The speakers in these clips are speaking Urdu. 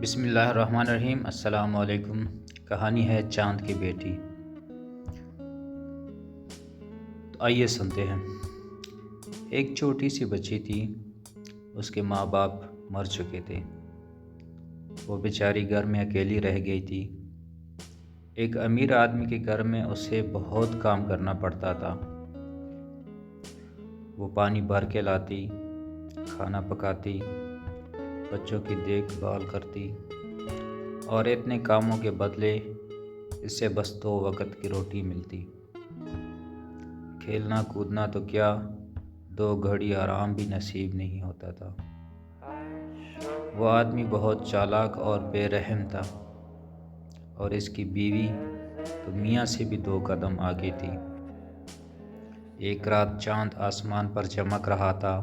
بسم اللہ الرحمن الرحیم۔ السلام علیکم۔ کہانی ہے چاند کی بیٹی۔ تو آئیے سنتے ہیں۔ ایک چھوٹی سی بچی تھی، اس کے ماں باپ مر چکے تھے۔ وہ بیچاری گھر میں اکیلی رہ گئی تھی۔ ایک امیر آدمی کے گھر میں اسے بہت کام کرنا پڑتا تھا۔ وہ پانی بھر کے لاتی، کھانا پکاتی، بچوں کی دیکھ بھال کرتی، اور اتنے کاموں کے بدلے اس سے بس 2 وقت کی روٹی ملتی۔ کھیلنا کودنا تو کیا، 2 گھڑی آرام بھی نصیب نہیں ہوتا تھا۔ وہ آدمی بہت چالاک اور بے رحم تھا، اور اس کی بیوی تو میاں سے بھی 2 قدم آگے تھی۔ ایک رات چاند آسمان پر چمک رہا تھا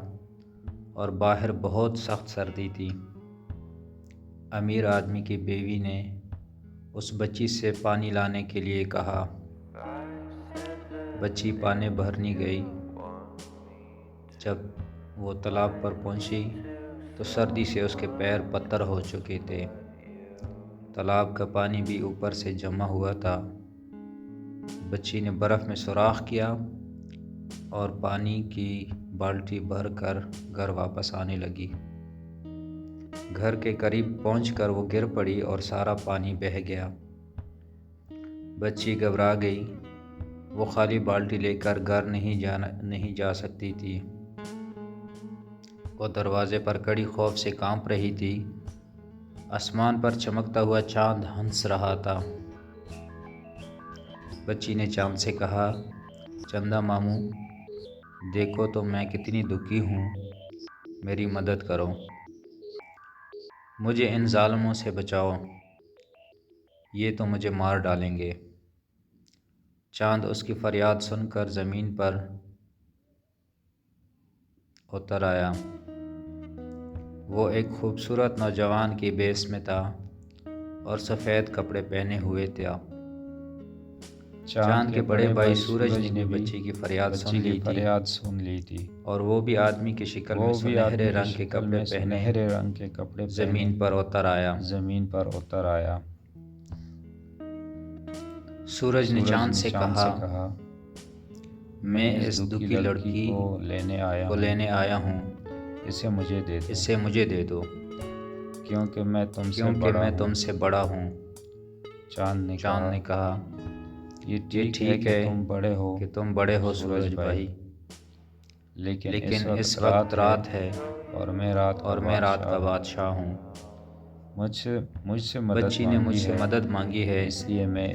اور باہر بہت سخت سردی تھی۔ امیر آدمی کی بیوی نے اس بچی سے پانی لانے کے لیے کہا۔ بچی پانی بھرنے گئی۔ جب وہ تالاب پر پہنچی تو سردی سے اس کے پیر پتھر ہو چکے تھے۔ تالاب کا پانی بھی اوپر سے جمع ہوا تھا۔ بچی نے برف میں سوراخ کیا اور پانی کی بالٹی بھر کر گھر واپس آنے لگی۔ گھر کے قریب پہنچ کر وہ گر پڑی اور سارا پانی بہہ گیا۔ بچی گھبرا گئی۔ وہ خالی بالٹی لے کر گھر نہیں جا سکتی تھی۔ وہ دروازے پر کھڑی خوف سے کانپ رہی تھی۔ آسمان پر چمکتا ہوا چاند ہنس رہا تھا۔ بچی نے چاند سے کہا، چندا ماموں، دیکھو تو میں کتنی دکھی ہوں، میری مدد کرو، مجھے ان ظالموں سے بچاؤ، یہ تو مجھے مار ڈالیں گے۔ چاند اس کی فریاد سن کر زمین پر اتر آیا۔ وہ ایک خوبصورت نوجوان کی بھیس میں تھا اور سفید کپڑے پہنے ہوئے تھا۔ چاند کے بڑے بھائی سورج نے بھی بچی کی فریاد سن لی تھی، اور وہ بھی آدمی کی شکل میں سنہرے رنگ کے کپڑے زمین پر اتر آیا۔ سورج نے چاند سے کہا، میں اس دکھی لڑکی کو لینے آیا ہوں، اسے مجھے دے دو، کیونکہ میں تم سے بڑا ہوں۔ چاند نے کہا، یہ ٹھیک ہے کہ تم بڑے ہو سورج بھائی، لیکن اس وقت رات ہے اور میں رات کا بادشاہ ہوں۔ بچی نے مجھ سے مدد مانگی ہے، اس لیے میں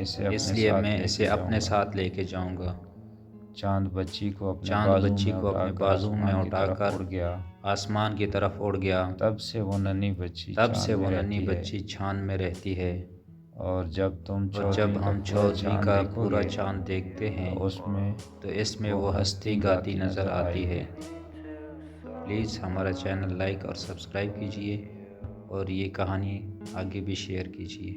اسے اپنے ساتھ لے کے جاؤں گا۔ چاند بچی کو اپنے بازو میں اٹھا کر آسمان کی طرف اڑ گیا۔ تب سے وہ ننھی بچی چاند میں رہتی ہے، اور جب ہم چودھری کا پورا چاند دیکھتے ہیں تو اس میں وہ ہنستی گاتی نظر آتی ہے۔ پلیز ہمارا چینل لائک اور سبسکرائب کیجیے، اور یہ کہانی آگے بھی شیئر کیجیے۔